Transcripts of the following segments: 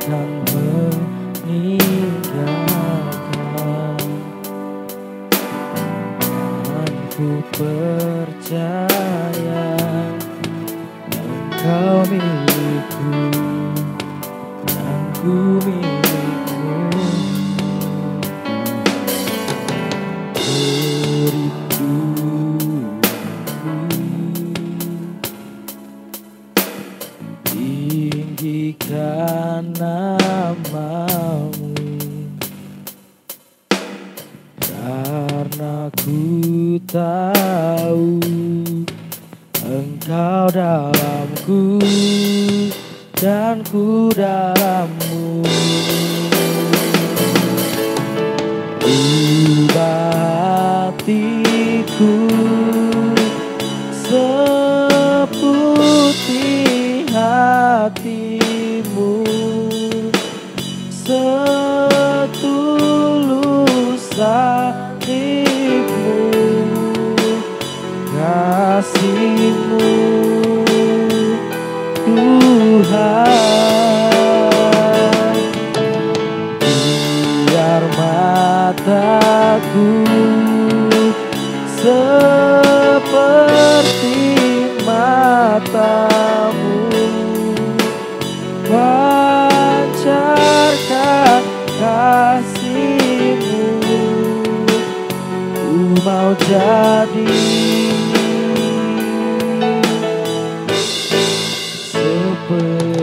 akan meninggalkan. Dan ku percaya Engkau milikku dan ku milikmu. Tinggikan namamu, karena ku tahu Engkau dalamku dan ku dalammu. Ubah hatiku seputih hatimu, setulus salibmu, kasihmu Tuhan. Biar mataku seperti matamu, pancarkan kasihmu. Ku mau jadi sepertimu.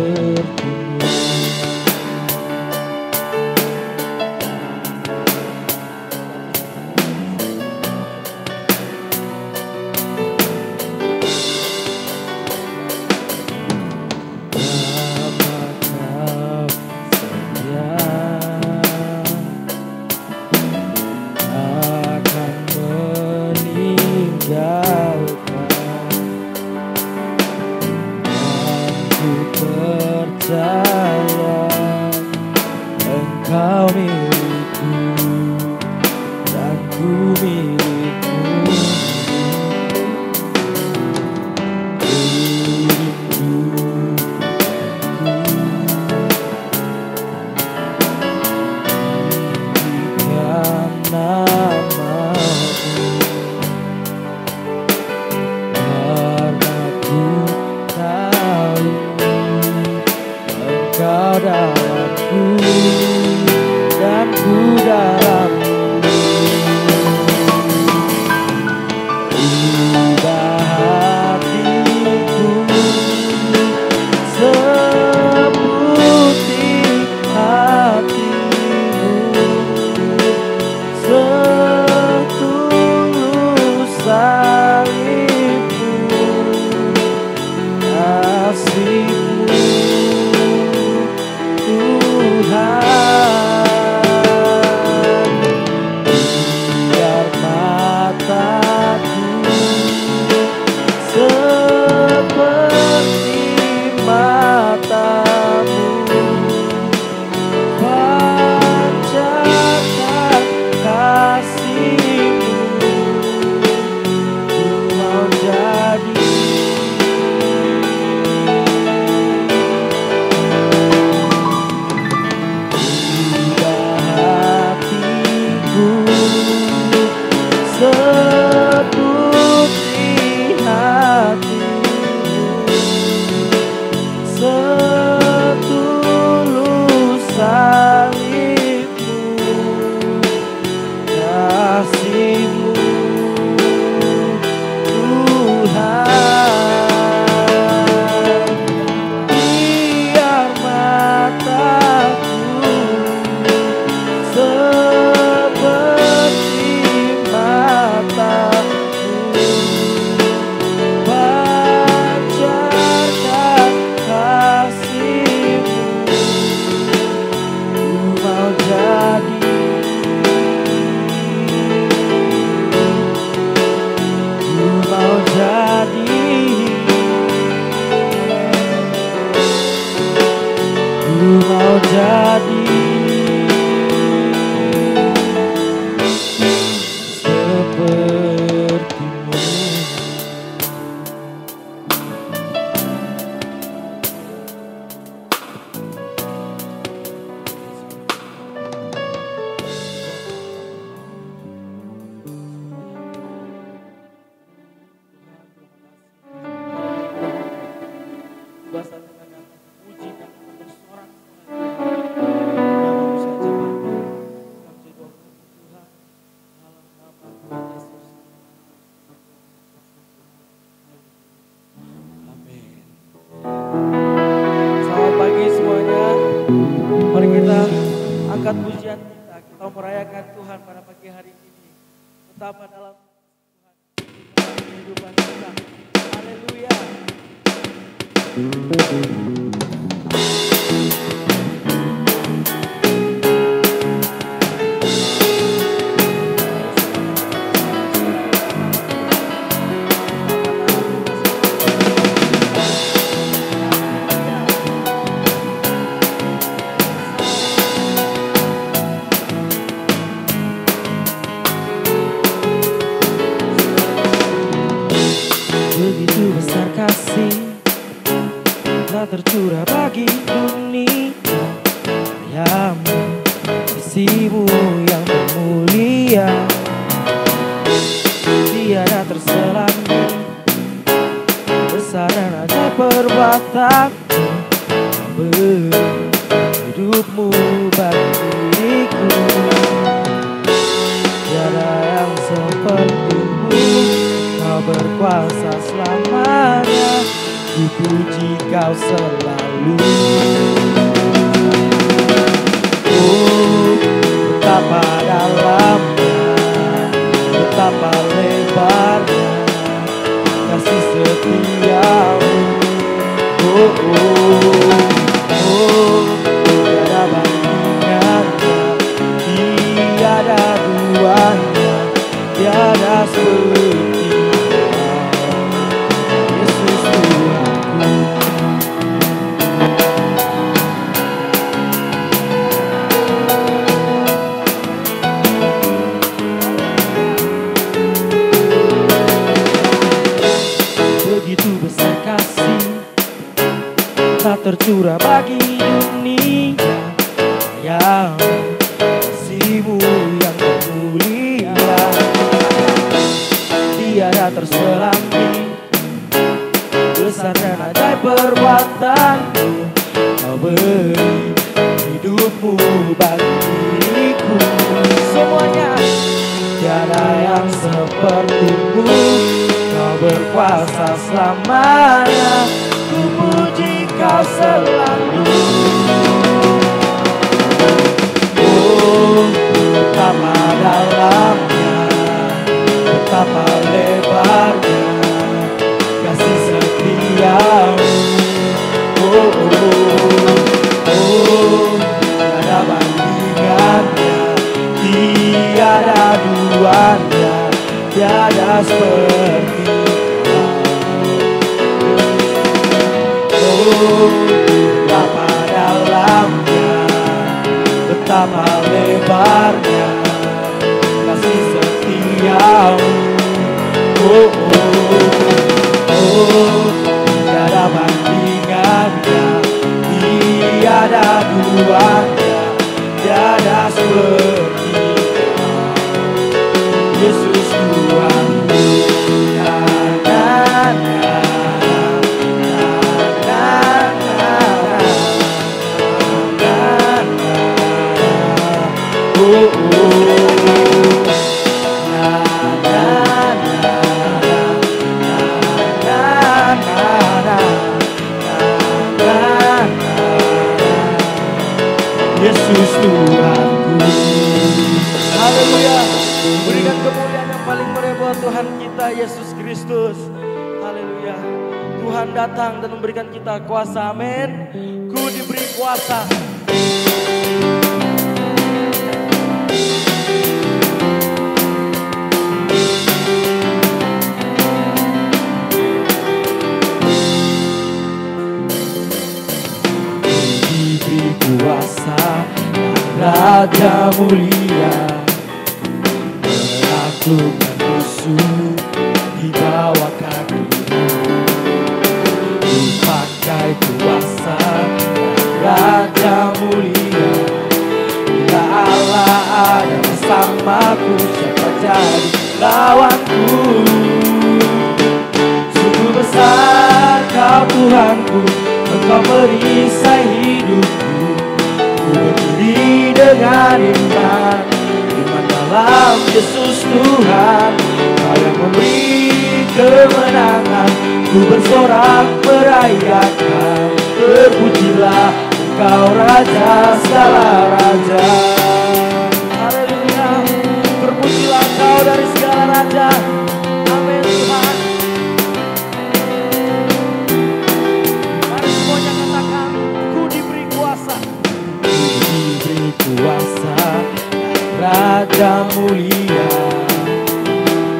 Percaya Engkau milikku dan ku milikmu. Tinggikan namamu, karena ku tahu Engkau dalamku dan ku dalammu. Ubah hatiku seputih hatimu, setulus salibmu, kasihmu Tuhan. Biar mataku seperti matamu, pancarkan kasihmu. Ku mau jadi seputih hatimu, setulus salibmu, kasihmu Tuhan. Biar mataku seperti matamu, pancarkan kasihmu. Ku mau jadi, ku mau jadi, ku mau jadi sepertimu. Mari kita angkat pujian kita merayakan Tuhan pada pagi hari ini. Betapa dalam Tuhan kehidupan kita. Haleluya. Begitu besar kasih telah tercurah bagi dunia, yang kasih-Mu yang mulia tiada terselami, besar dan ajaib perbuatan-Mu, hidupmu bagiku, tiada yang seperti-Mu. Kau berkuasa selamanya, dipuji Kau selalu. Oh, betapa dalamnya, betapa lebarnya kasih setia-Mu. Oh, oh, oh, tiada bandingannya, tiada duanya, tiada seperti tercurah bagi dunia, yang kasih-Mu yang mulia tiada terselami, besar dan ajaib perbuatan-Mu. Kau beri hidupmu bagiku, semuanya tiada yang seperti-Mu. Kau berkuasa selamanya, ku puji Kau selalu. Oh, betapa dalamnya, betapa lebarnya kasih setia-Mu. Oh, oh, oh, tiada bandingannya, tiada duanya, tiada seperti betapa dalamnya, betapa lebarnya kasih setia-Mu. Oh, oh, oh, tiada bandingannya, tiada duanya, tiada seperti Yesus Tuhanku. Yesus Tuhanku. Haleluya. Berikan kemuliaan yang paling mulia buat Tuhan kita Yesus Kristus. Haleluya. Tuhan datang dan memberikan kita kuasa. Amin. Ku diberi kuasa. Kuasa Raja mulia, menaklukkan musuh di bawah kaki-Mu. Ku pakai kuasa Raja mulia, bila Allah ada bersamaku, siapa jadi lawanku? Sungguh besar Kau Tuhanku, Engkau merisai hidupku. Ku berdiri dengan iman, iman dalam Yesus Tuhan. Kau yang memberi kemenangan, ku bersorak merayakan. Terpujilah Engkau raja, segala raja. Haleluya. Terpujilah Engkau dari segala raja. Amin Tuhan. Mari semuanya katakan, ku diberi kuasa. Ku diberi kuasa, Raja mulia,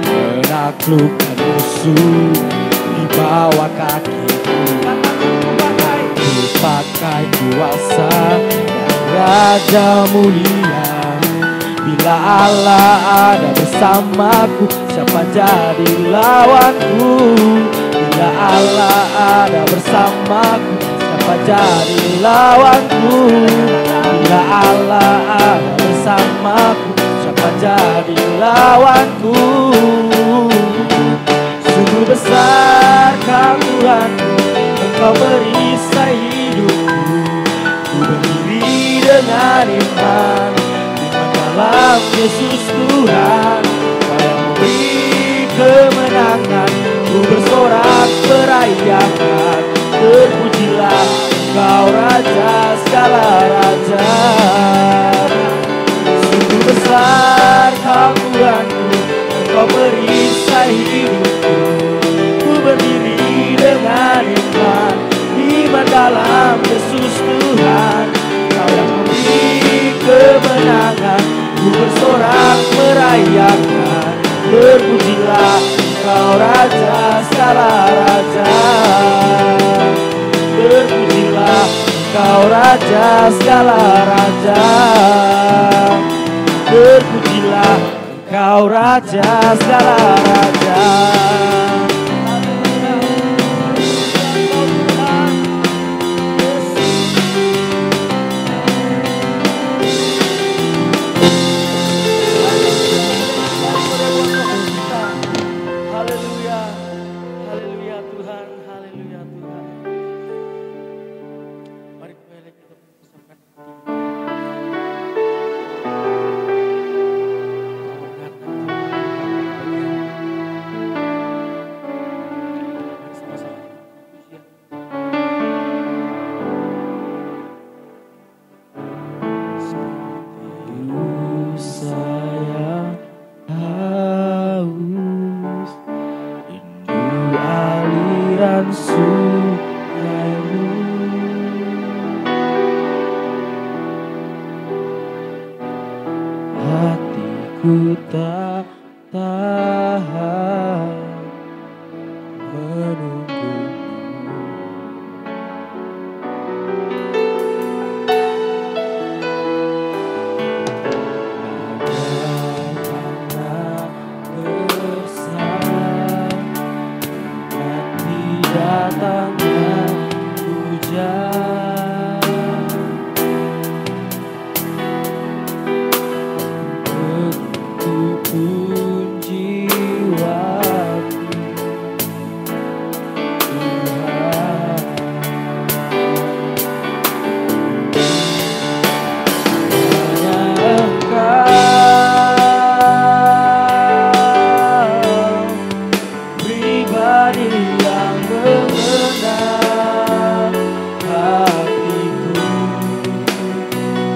menaklukkan musuh di bawah kakiku. Ku pakai kuasa Raja mulia. Bila Allah ada bersamaku, siapa jadi lawanku? Bila Allah ada bersamaku, siapa jadi lawanku? Bila Allah ada bersamaku, siapa jadi lawanku? Sungguh besar Kau Tuhanku, Engkau merisai hidupku. Ku berdiri dengan iman dalam Yesus Tuhan. Kau yang memberi kemenangan, ku bersorak merayakan. Terpujilah Engkau Raja, segala raja. Sungguh besar Kau Tuhanku, Engkau merisai hidupku. Ku berdiri dengan iman, iman dalam Yesus Tuhan. Kau yang memberi kemenangan, ku bersorak merayakan. Terpujilah Engkau Raja, segala raja. Terpujilah Engkau Raja, segala raja. Terpujilah Engkau Raja, segala raja. Hatiku tak tahan menunggumu. Bagaimana bersama nanti datangnya hujan. Begitupun jiwaku, Tuhan. Hanya Engkau pribadi yang mengenal hatiku.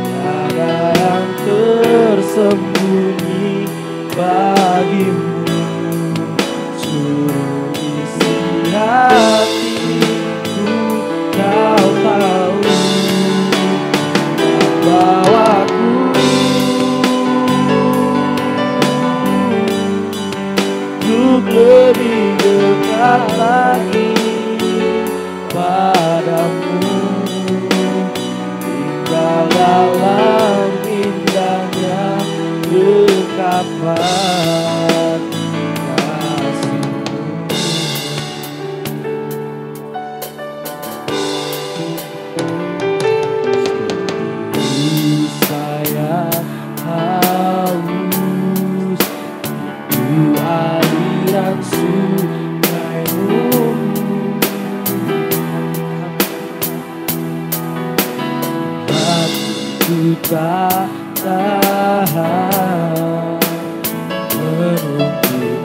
Tiada yang tersembunyi bagimu. Seluruh isi hatiku Kau tahu. Bawaku untuk lebih dekat lagi padamu. Tinggal dalam indahnya dekapan kasih-Mu. Saya haus, itu aliran sungai-Mu. Hatiku tak tahan menunggumu.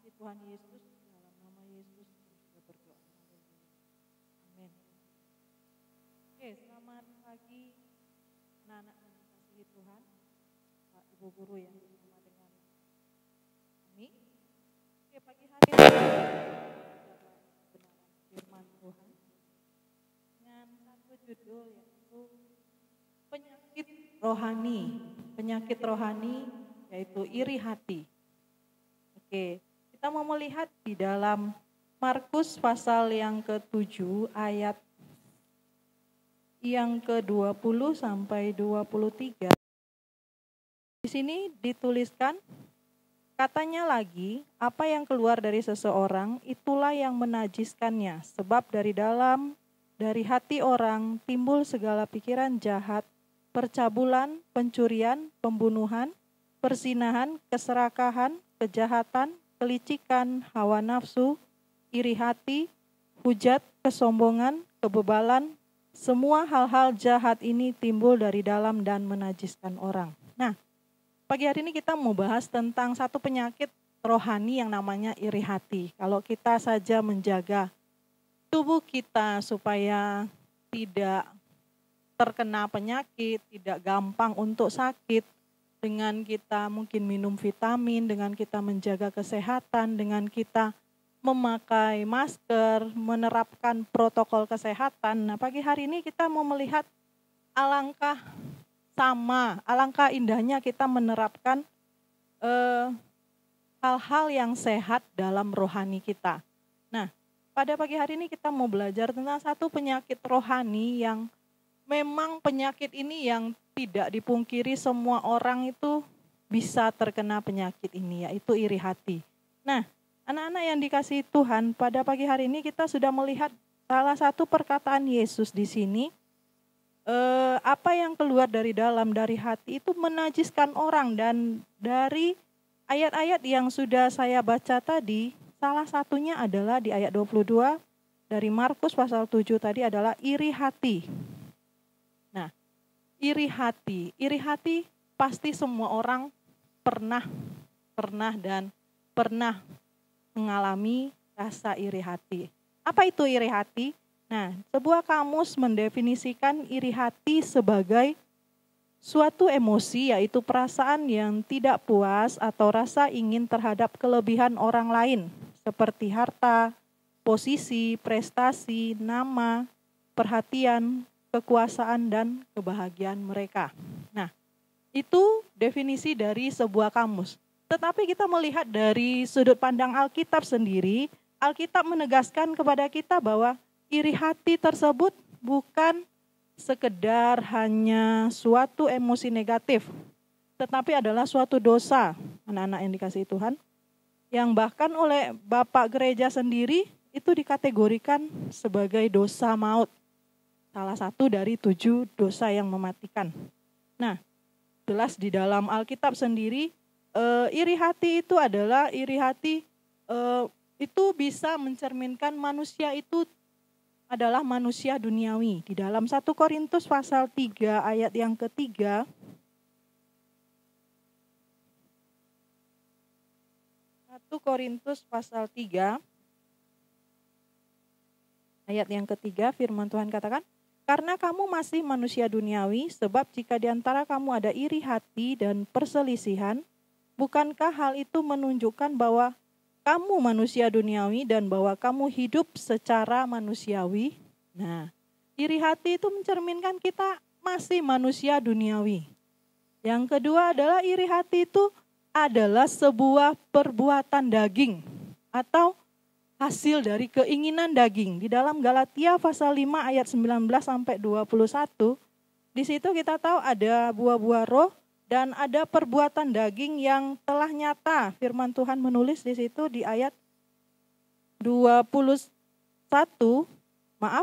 puji Tuhan Yesus, dalam nama Yesus kami sudah berdoa. Amin. Oke, selamat pagi anak-anak yang dikasihi Tuhan, Pak Ibu Guru yang bersama dengan kami. Oke, pagi hari ini kebenaran firman Tuhan dengan satu judul yaitu penyakit rohani. Penyakit rohani yaitu iri hati. Oke. Kita mau melihat di dalam Markus pasal yang ke-7 ayat yang ke-20 sampai 23. Di sini dituliskan, katanya lagi, apa yang keluar dari seseorang itulah yang menajiskannya, sebab dari hati orang timbul segala pikiran jahat, percabulan, pencurian, pembunuhan, perzinahan, keserakahan, kejahatan, kelicikan, hawa nafsu, iri hati, hujat, kesombongan, kebebalan, semua hal-hal jahat ini timbul dari dalam dan menajiskan orang. Nah, pagi hari ini kita mau bahas tentang satu penyakit rohani yang namanya iri hati. Kalau kita saja menjaga tubuh kita supaya tidak terkena penyakit, tidak gampang untuk sakit, dengan kita mungkin minum vitamin, dengan kita menjaga kesehatan, dengan kita memakai masker, menerapkan protokol kesehatan. Nah, pagi hari ini kita mau melihat alangkah indahnya kita menerapkan hal-hal yang sehat dalam rohani kita. Nah, pada pagi hari ini kita mau belajar tentang satu penyakit rohani yang memang penyakit ini yang tidak dipungkiri semua orang itu bisa terkena penyakit ini, yaitu iri hati. Nah, anak-anak yang dikasihi Tuhan, pada pagi hari ini kita sudah melihat salah satu perkataan Yesus di sini. Apa yang keluar dari hati itu menajiskan orang, dan dari ayat-ayat yang sudah saya baca tadi, salah satunya adalah di ayat 22 dari Markus pasal 7 tadi adalah iri hati. Nah, iri hati pasti semua orang pernah mengalami rasa iri hati. Apa itu iri hati? Nah, sebuah kamus mendefinisikan iri hati sebagai suatu emosi, yaitu perasaan yang tidak puas atau rasa ingin terhadap kelebihan orang lain, seperti harta, posisi, prestasi, nama, perhatian, kekuasaan, dan kebahagiaan mereka. Nah, itu definisi dari sebuah kamus. Tetapi kita melihat dari sudut pandang Alkitab sendiri, Alkitab menegaskan kepada kita bahwa iri hati tersebut bukan sekedar hanya suatu emosi negatif, tetapi adalah suatu dosa, anak-anak yang dikasihi Tuhan, yang bahkan oleh Bapak Gereja sendiri itu dikategorikan sebagai dosa maut. Salah satu dari 7 dosa yang mematikan. Nah, jelas di dalam Alkitab sendiri, iri hati itu adalah itu bisa mencerminkan manusia itu adalah manusia duniawi. Di dalam 1 Korintus pasal 3 ayat yang ketiga, 1 Korintus pasal 3 ayat yang ketiga, firman Tuhan katakan, karena kamu masih manusia duniawi, sebab jika di antara kamu ada iri hati dan perselisihan, bukankah hal itu menunjukkan bahwa kamu manusia duniawi dan bahwa kamu hidup secara manusiawi? Nah, iri hati itu mencerminkan kita masih manusia duniawi. Yang kedua adalah iri hati itu adalah sebuah perbuatan daging atau hasil dari keinginan daging. Di dalam Galatia pasal 5 ayat 19 sampai 21, di situ kita tahu ada buah-buah roh dan ada perbuatan daging yang telah nyata. Firman Tuhan menulis di situ di ayat 21,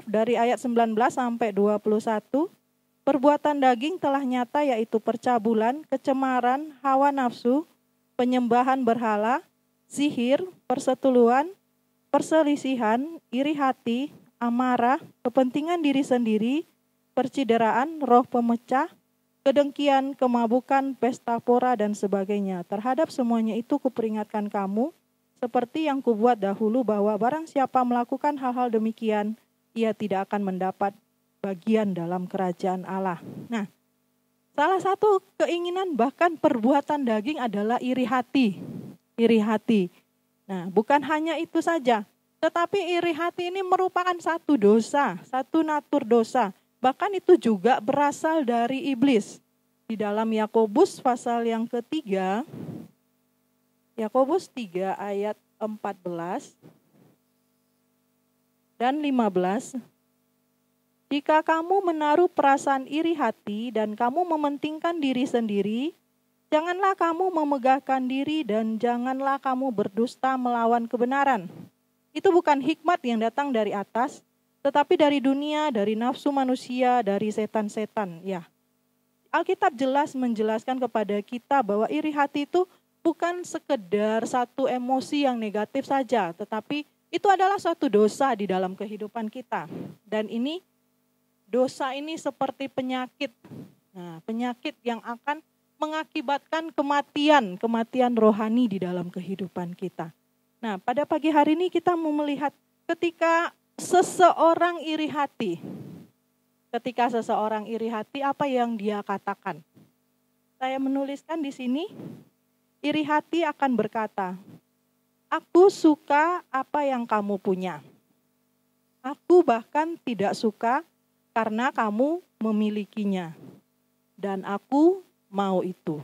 dari ayat 19 sampai 21. Perbuatan daging telah nyata, yaitu percabulan, kecemaran, hawa nafsu, penyembahan berhala, sihir, persetuluan, perselisihan, iri hati, amarah, kepentingan diri sendiri, percideraan, roh pemecah, kedengkian, kemabukan, pesta pora, dan sebagainya. Terhadap semuanya itu kuperingatkan kamu, seperti yang kubuat dahulu, bahwa barang siapa melakukan hal-hal demikian, ia tidak akan mendapat bagian dalam kerajaan Allah. Nah, salah satu keinginan bahkan perbuatan daging adalah iri hati. Iri hati. Nah, bukan hanya itu saja, tetapi iri hati ini merupakan satu dosa, satu natur dosa. Bahkan itu juga berasal dari iblis. Di dalam Yakobus pasal yang ketiga, Yakobus 3 ayat 14 dan 15. Jika kamu menaruh perasaan iri hati dan kamu mementingkan diri sendiri, janganlah kamu memegahkan diri dan janganlah kamu berdusta melawan kebenaran. Itu bukan hikmat yang datang dari atas, tetapi dari dunia, dari nafsu manusia, dari setan-setan. Ya, Alkitab jelas menjelaskan kepada kita bahwa iri hati itu bukan sekedar satu emosi yang negatif saja, tetapi itu adalah suatu dosa di dalam kehidupan kita. Dan dosa ini seperti penyakit. Nah, penyakit yang akan mengakibatkan kematian rohani di dalam kehidupan kita. Nah, pada pagi hari ini kita mau melihat ketika seseorang iri hati. Ketika seseorang iri hati, apa yang dia katakan? Saya menuliskan di sini, iri hati akan berkata, aku suka apa yang kamu punya. Aku bahkan tidak suka karena kamu memilikinya. Dan aku mau itu.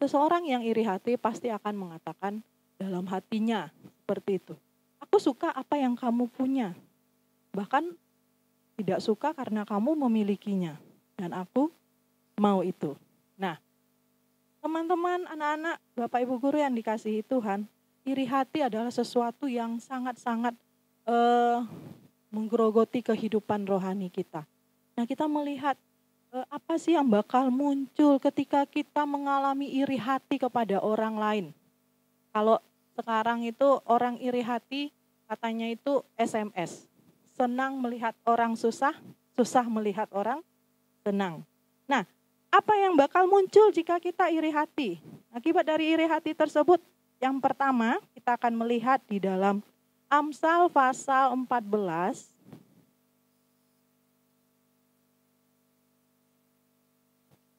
Seseorang yang iri hati pasti akan mengatakan dalam hatinya seperti itu. Aku suka apa yang kamu punya. Bahkan tidak suka karena kamu memilikinya. Dan aku mau itu. Nah, teman-teman, anak-anak, Bapak Ibu Guru yang dikasihi Tuhan, iri hati adalah sesuatu yang sangat-sangat menggerogoti kehidupan rohani kita. Nah, kita melihat apa sih yang bakal muncul ketika kita mengalami iri hati kepada orang lain. Kalau sekarang itu orang iri hati katanya itu SMS. Senang melihat orang susah, susah melihat orang senang. Nah, apa yang bakal muncul jika kita iri hati? Akibat dari iri hati tersebut, yang pertama kita akan melihat di dalam Amsal pasal 14.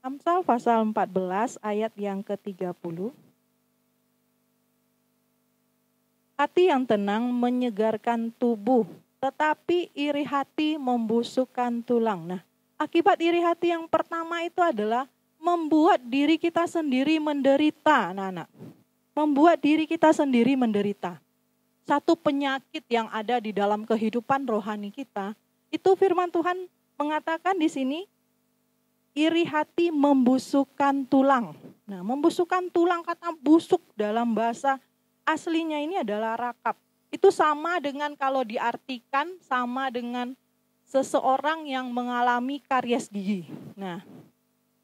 Amsal pasal 14 ayat yang ke-30. Hati yang tenang menyegarkan tubuh, tetapi iri hati membusukkan tulang. Nah, akibat iri hati yang pertama itu adalah membuat diri kita sendiri menderita, anak-anak. Membuat diri kita sendiri menderita. Satu penyakit yang ada di dalam kehidupan rohani kita, itu firman Tuhan mengatakan di sini, iri hati membusukkan tulang. Nah, membusukkan tulang, kata busuk dalam bahasa aslinya ini adalah rakap. Itu sama dengan kalau diartikan sama dengan seseorang yang mengalami karies gigi. Nah,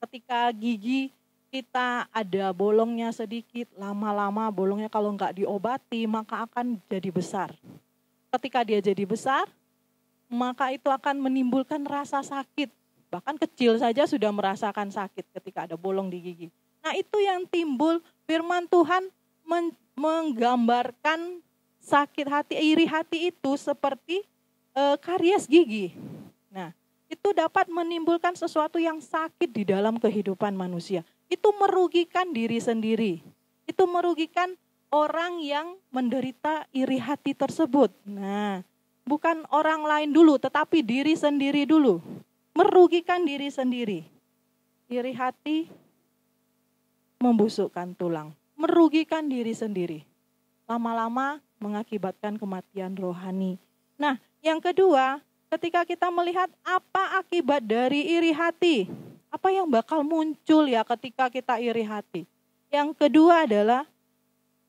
ketika gigi kita ada bolongnya sedikit, lama-lama bolongnya kalau nggak diobati maka akan jadi besar. Ketika dia jadi besar, maka itu akan menimbulkan rasa sakit. Bahkan kecil saja sudah merasakan sakit ketika ada bolong di gigi. Nah, itu yang timbul firman Tuhan menggambarkan sakit hati, iri hati itu seperti karies gigi. Nah, itu dapat menimbulkan sesuatu yang sakit di dalam kehidupan manusia. Itu merugikan diri sendiri. Itu merugikan orang yang menderita iri hati tersebut. Nah, bukan orang lain dulu, tetapi diri sendiri dulu. Merugikan diri sendiri. Iri hati membusukkan tulang. Merugikan diri sendiri. Lama-lama mengakibatkan kematian rohani. Nah, yang kedua, ketika kita melihat apa akibat dari iri hati, apa yang bakal muncul ya ketika kita iri hati. Yang kedua adalah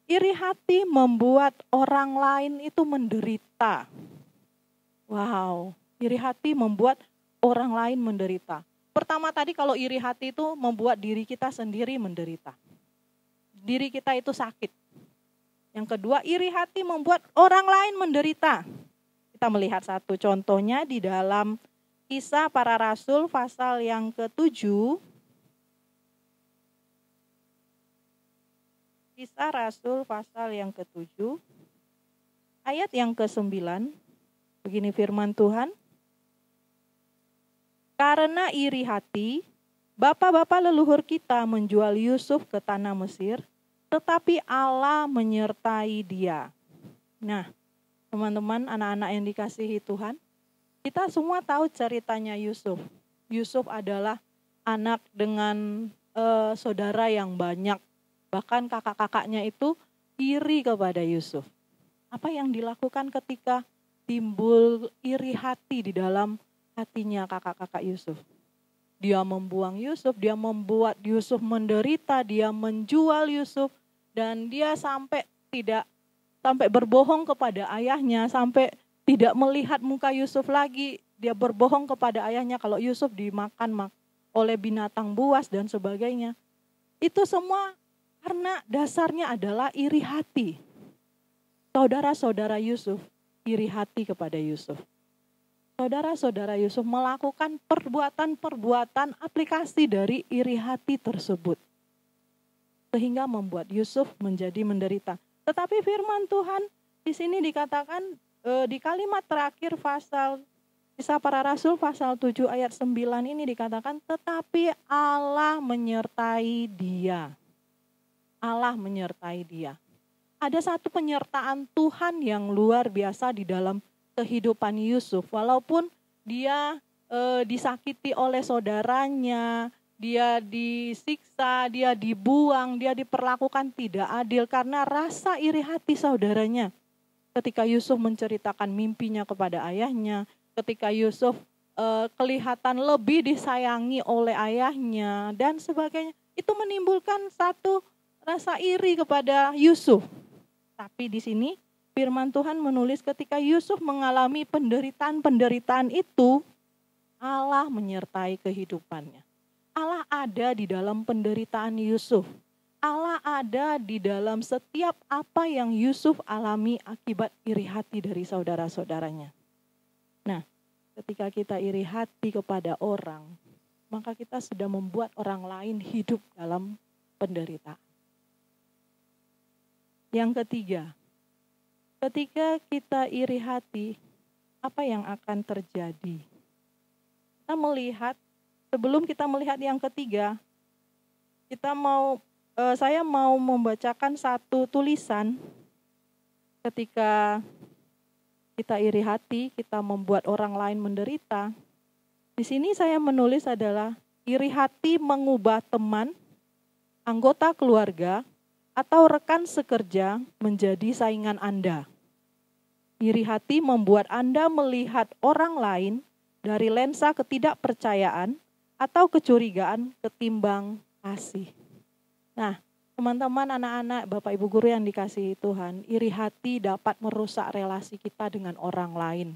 iri hati membuat orang lain itu menderita. Wow, iri hati membuat orang lain menderita. Pertama tadi kalau iri hati itu membuat diri kita sendiri menderita. Diri kita itu sakit. Yang kedua, iri hati membuat orang lain menderita. Kita melihat satu contohnya di dalam Kisah Para Rasul pasal yang ke-7. Kisah Rasul pasal yang ke-7. Ayat yang ke-9. Begini firman Tuhan. Karena iri hati, bapak-bapak leluhur kita menjual Yusuf ke tanah Mesir, tetapi Allah menyertai dia. Nah, teman-teman, anak-anak yang dikasihi Tuhan, kita semua tahu ceritanya Yusuf. Yusuf adalah anak dengan saudara yang banyak. Bahkan kakak-kakaknya itu iri kepada Yusuf. Apa yang dilakukan ketika timbul iri hati di dalam hatinya kakak-kakak Yusuf? Dia membuang Yusuf, dia membuat Yusuf menderita, dia menjual Yusuf. Dan dia sampai berbohong kepada ayahnya, sampai tidak melihat muka Yusuf lagi. Dia berbohong kepada ayahnya kalau Yusuf dimakan oleh binatang buas dan sebagainya. Itu semua karena dasarnya adalah iri hati. Saudara-saudara Yusuf iri hati kepada Yusuf. Saudara-saudara Yusuf melakukan perbuatan-perbuatan aplikasi dari iri hati tersebut. Sehingga membuat Yusuf menjadi menderita. Tetapi firman Tuhan di sini dikatakan di kalimat terakhir pasal Kisah Para Rasul pasal 7 ayat 9 ini dikatakan, tetapi Allah menyertai dia. Allah menyertai dia. Ada satu penyertaan Tuhan yang luar biasa di dalam kehidupan Yusuf. Walaupun dia disakiti oleh saudaranya, dia disiksa, dia dibuang, dia diperlakukan tidak adil karena rasa iri hati saudaranya. ketika Yusuf menceritakan mimpinya kepada ayahnya, ketika Yusuf kelihatan lebih disayangi oleh ayahnya dan sebagainya, itu menimbulkan satu rasa iri kepada Yusuf. Tapi di sini firman Tuhan menulis ketika Yusuf mengalami penderitaan-penderitaan itu, Allah menyertai kehidupannya. Allah ada di dalam penderitaan Yusuf. Allah ada di dalam setiap apa yang Yusuf alami akibat iri hati dari saudara-saudaranya. Nah, ketika kita iri hati kepada orang, maka kita sudah membuat orang lain hidup dalam penderitaan. Yang ketiga, ketika kita iri hati, apa yang akan terjadi? Kita melihat, sebelum kita melihat yang ketiga, saya mau membacakan satu tulisan. Ketika kita iri hati, kita membuat orang lain menderita. Di sini saya menulis adalah iri hati mengubah teman, anggota keluarga, atau rekan sekerja menjadi saingan Anda. Iri hati membuat Anda melihat orang lain dari lensa ketidakpercayaan atau kecurigaan ketimbang kasih. Nah, teman-teman, anak-anak, Bapak Ibu guru yang dikasihi Tuhan, iri hati dapat merusak relasi kita dengan orang lain.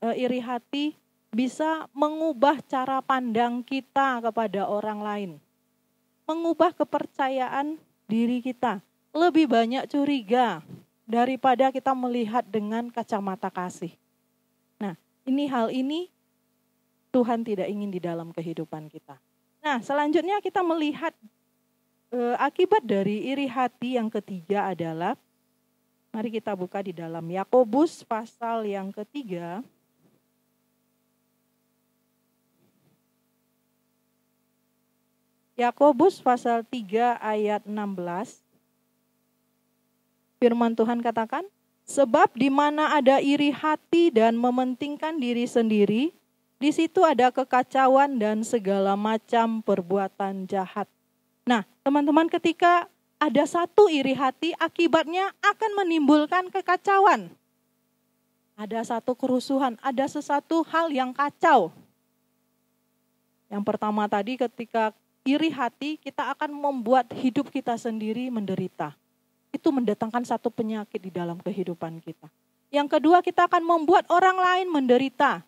Iri hati bisa mengubah cara pandang kita kepada orang lain. Mengubah kepercayaan diri kita. Lebih banyak curiga daripada kita melihat dengan kacamata kasih. Nah, hal ini Tuhan tidak ingin di dalam kehidupan kita. Nah, selanjutnya kita melihat akibat dari iri hati yang ketiga adalah, mari kita buka di dalam Yakobus pasal yang ketiga. Yakobus pasal 3 ayat 16. Firman Tuhan katakan, sebab di mana ada iri hati dan mementingkan diri sendiri, di situ ada kekacauan dan segala macam perbuatan jahat. Nah, teman-teman, ketika ada satu iri hati, akibatnya akan menimbulkan kekacauan. Ada satu kerusuhan, ada sesuatu hal yang kacau. Yang pertama tadi, ketika iri hati, kita akan membuat hidup kita sendiri menderita. Itu mendatangkan satu penyakit di dalam kehidupan kita. Yang kedua, kita akan membuat orang lain menderita.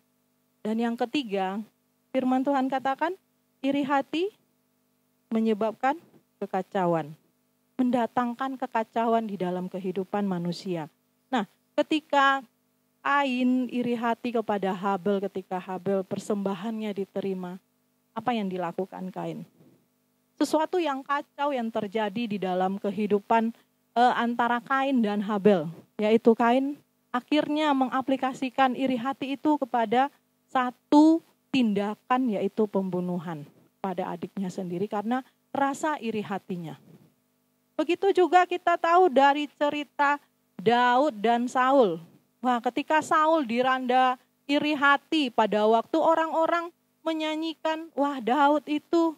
Dan yang ketiga, firman Tuhan katakan, iri hati menyebabkan kekacauan. Mendatangkan kekacauan di dalam kehidupan manusia. Nah, ketika Kain iri hati kepada Habel, ketika Habel persembahannya diterima, apa yang dilakukan Kain? Sesuatu yang kacau yang terjadi di dalam kehidupan antara Kain dan Habel. Yaitu Kain akhirnya mengaplikasikan iri hati itu kepada satu tindakan, yaitu pembunuhan pada adiknya sendiri karena rasa iri hatinya. Begitu juga kita tahu dari cerita Daud dan Saul. Wah, ketika Saul diranda iri hati pada waktu orang-orang menyanyikan, wah Daud itu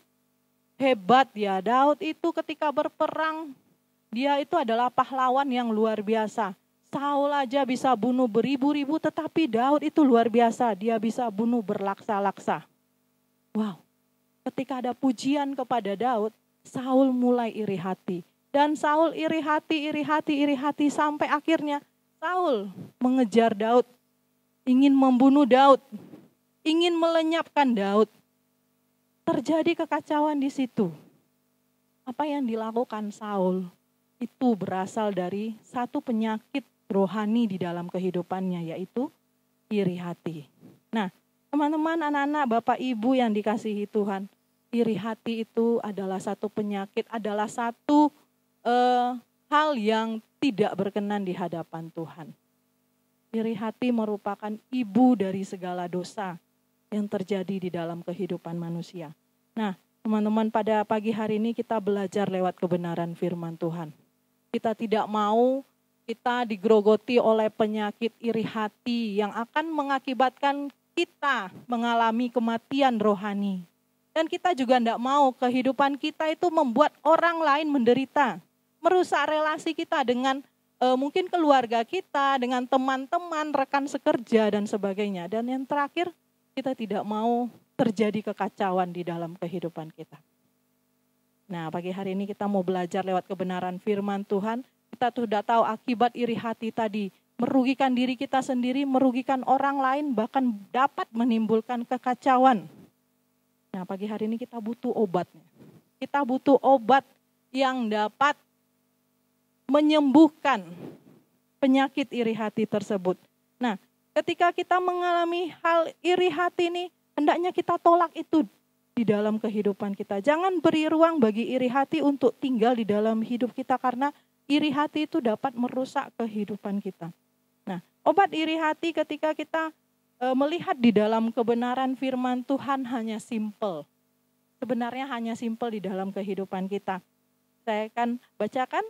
hebat ya, Daud itu ketika berperang, dia itu adalah pahlawan yang luar biasa. Saul aja bisa bunuh beribu-ribu, tetapi Daud itu luar biasa, dia bisa bunuh berlaksa-laksa. Wow, ketika ada pujian kepada Daud, Saul mulai iri hati. Dan Saul iri hati sampai akhirnya Saul mengejar Daud, ingin membunuh Daud, ingin melenyapkan Daud. Terjadi kekacauan di situ. Apa yang dilakukan Saul itu berasal dari satu penyakit rohani di dalam kehidupannya, yaitu iri hati. Nah, teman-teman, anak-anak, Bapak Ibu yang dikasihi Tuhan, iri hati itu adalah satu penyakit, adalah satu hal yang tidak berkenan di hadapan Tuhan. Iri hati merupakan ibu dari segala dosa yang terjadi di dalam kehidupan manusia. Nah, teman-teman, pada pagi hari ini kita belajar lewat kebenaran firman Tuhan. Kita tidak mau kita digerogoti oleh penyakit iri hati yang akan mengakibatkan kita mengalami kematian rohani. Dan kita juga tidak mau kehidupan kita itu membuat orang lain menderita. Merusak relasi kita dengan mungkin keluarga kita, dengan teman-teman, rekan sekerja dan sebagainya. Dan yang terakhir, kita tidak mau terjadi kekacauan di dalam kehidupan kita. Nah, pagi hari ini kita mau belajar lewat kebenaran firman Tuhan. Kita sudah tahu akibat iri hati tadi, merugikan diri kita sendiri, merugikan orang lain, bahkan dapat menimbulkan kekacauan. Nah, pagi hari ini kita butuh obatnya. Kita butuh obat yang dapat menyembuhkan penyakit iri hati tersebut. Nah, ketika kita mengalami hal iri hati ini, hendaknya kita tolak itu di dalam kehidupan kita. Jangan beri ruang bagi iri hati untuk tinggal di dalam hidup kita, karena iri hati itu dapat merusak kehidupan kita. Nah, obat iri hati ketika kita melihat di dalam kebenaran firman Tuhan hanya simple. Sebenarnya hanya simple di dalam kehidupan kita. Saya akan bacakan,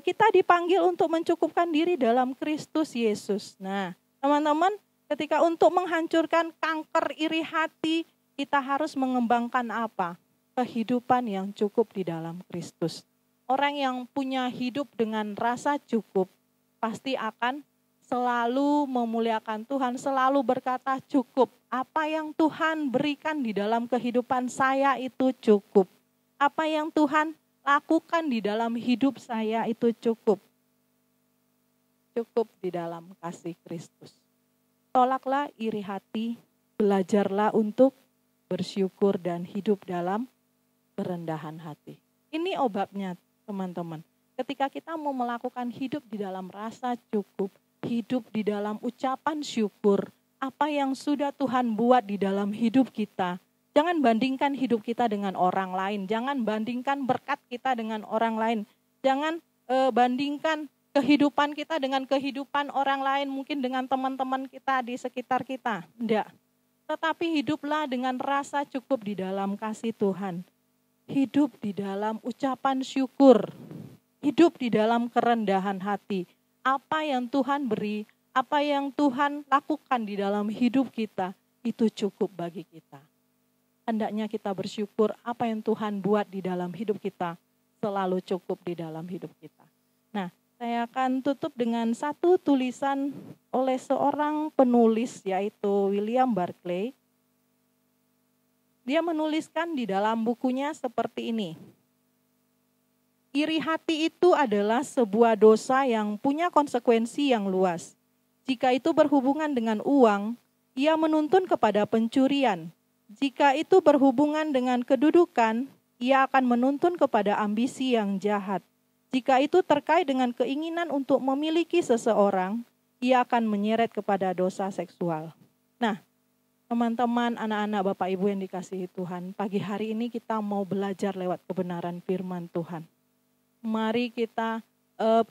kita dipanggil untuk mencukupkan diri dalam Kristus Yesus. Nah, teman-teman, ketika untuk menghancurkan kanker iri hati, kita harus mengembangkan apa? Kehidupan yang cukup di dalam Kristus. Orang yang punya hidup dengan rasa cukup, pasti akan selalu memuliakan Tuhan, selalu berkata cukup. Apa yang Tuhan berikan di dalam kehidupan saya itu cukup. Apa yang Tuhan lakukan di dalam hidup saya itu cukup. Cukup di dalam kasih Kristus. Tolaklah iri hati, belajarlah untuk bersyukur dan hidup dalam kerendahan hati. Ini obatnya, teman-teman. Ketika kita mau melakukan hidup di dalam rasa cukup, hidup di dalam ucapan syukur, apa yang sudah Tuhan buat di dalam hidup kita. Jangan bandingkan hidup kita dengan orang lain. Jangan bandingkan berkat kita dengan orang lain. Jangan bandingkan kehidupan kita dengan kehidupan orang lain, mungkin dengan teman-teman kita di sekitar kita. Tidak. Tetapi hiduplah dengan rasa cukup di dalam kasih Tuhan. Hidup di dalam ucapan syukur. Hidup di dalam kerendahan hati. Apa yang Tuhan beri, apa yang Tuhan lakukan di dalam hidup kita, itu cukup bagi kita. Hendaknya kita bersyukur apa yang Tuhan buat di dalam hidup kita, selalu cukup di dalam hidup kita. Nah, saya akan tutup dengan satu tulisan oleh seorang penulis, yaitu William Barclay. Dia menuliskan di dalam bukunya seperti ini. Iri hati itu adalah sebuah dosa yang punya konsekuensi yang luas. Jika itu berhubungan dengan uang, ia menuntun kepada pencurian. Jika itu berhubungan dengan kedudukan, ia akan menuntun kepada ambisi yang jahat. Jika itu terkait dengan keinginan untuk memiliki seseorang, ia akan menyeret kepada dosa seksual. Nah, teman-teman, anak-anak, Bapak Ibu yang dikasihi Tuhan, pagi hari ini kita mau belajar lewat kebenaran firman Tuhan. Mari kita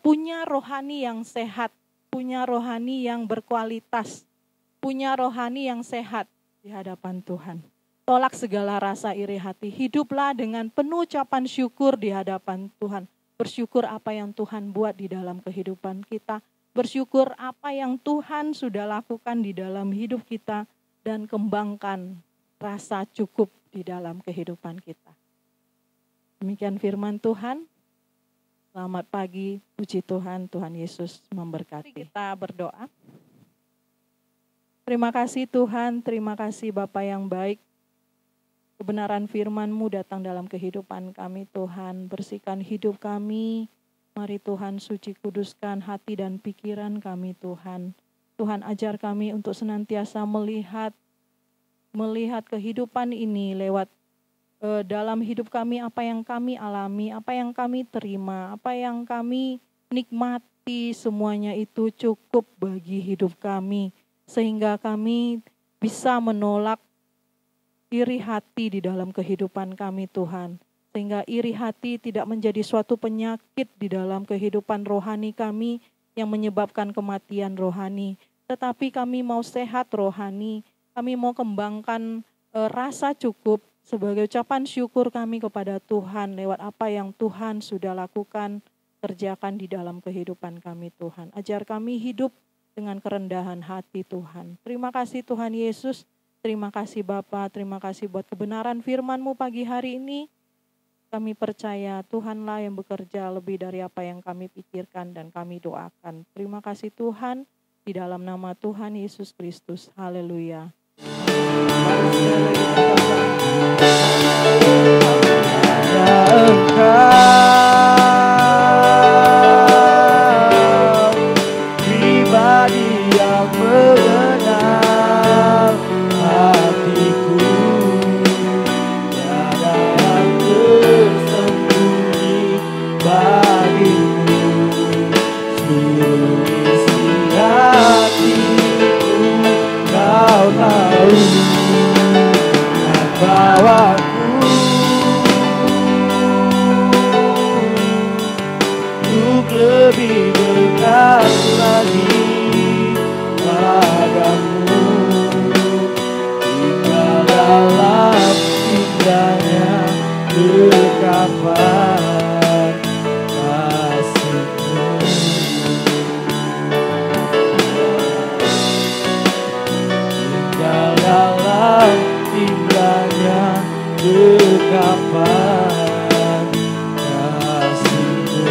punya rohani yang sehat, punya rohani yang berkualitas, punya rohani yang sehat di hadapan Tuhan. Tolak segala rasa iri hati, hiduplah dengan penuh ucapan syukur di hadapan Tuhan. Bersyukur apa yang Tuhan buat di dalam kehidupan kita, bersyukur apa yang Tuhan sudah lakukan di dalam hidup kita, dan kembangkan rasa cukup di dalam kehidupan kita. Demikian firman Tuhan. Selamat pagi, puji Tuhan, Tuhan Yesus memberkati. Kita berdoa. Terima kasih Tuhan, terima kasih Bapa yang baik. Kebenaran firman-Mu datang dalam kehidupan kami Tuhan. Bersihkan hidup kami. Mari Tuhan suci kuduskan hati dan pikiran kami Tuhan. Tuhan ajar kami untuk senantiasa melihat kehidupan ini lewat dalam hidup kami, apa yang kami alami, apa yang kami terima, apa yang kami nikmati, semuanya itu cukup bagi hidup kami. Sehingga kami bisa menolak iri hati di dalam kehidupan kami Tuhan. Sehingga iri hati tidak menjadi suatu penyakit di dalam kehidupan rohani kami yang menyebabkan kematian rohani. Tetapi kami mau sehat rohani, kami mau kembangkan rasa cukup, sebagai ucapan syukur kami kepada Tuhan lewat apa yang Tuhan sudah lakukan, kerjakan di dalam kehidupan kami Tuhan. Ajar kami hidup dengan kerendahan hati Tuhan. Terima kasih Tuhan Yesus, terima kasih Bapa, terima kasih buat kebenaran firman-Mu pagi hari ini. Kami percaya Tuhanlah yang bekerja lebih dari apa yang kami pikirkan dan kami doakan. Terima kasih Tuhan, di dalam nama Tuhan Yesus Kristus. Haleluya. Pribadi yang mengenal hatiku, tiada yang tersembunyi bagimu. Seluruh isi hatiku kau tahu, dan bawaku untuk lebih dekat lagi padamu, tinggal dalam indahnya dekapan kasih-Mu. Tinggal dalam indahnya dekapan kasih-Mu.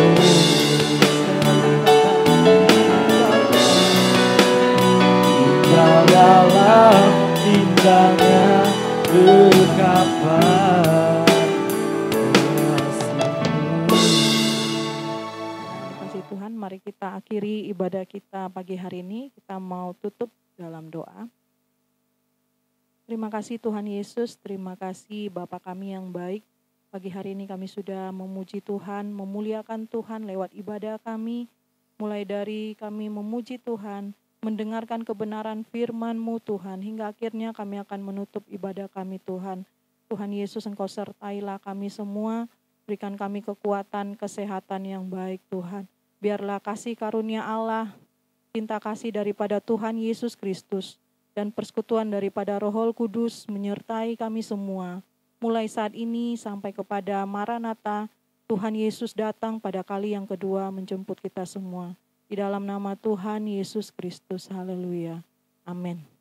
Tinggal dalam indahnya dekapan kasih-Mu. Terima kasih Tuhan, mari kita akhiri ibadah kita pagi hari ini. Kita mau tutup dalam doa. Terima kasih Tuhan Yesus, terima kasih Bapa kami yang baik. Pagi hari ini kami sudah memuji Tuhan, memuliakan Tuhan lewat ibadah kami. Mulai dari kami memuji Tuhan, mendengarkan kebenaran firman-Mu Tuhan, hingga akhirnya kami akan menutup ibadah kami Tuhan. Tuhan Yesus, Engkau sertailah kami semua, berikan kami kekuatan, kesehatan yang baik Tuhan. Biarlah kasih karunia Allah, cinta kasih daripada Tuhan Yesus Kristus, dan persekutuan daripada Roh Kudus menyertai kami semua. Mulai saat ini sampai kepada Maranatha, Tuhan Yesus datang pada kali yang kedua menjemput kita semua. Di dalam nama Tuhan Yesus Kristus, haleluya. Amin.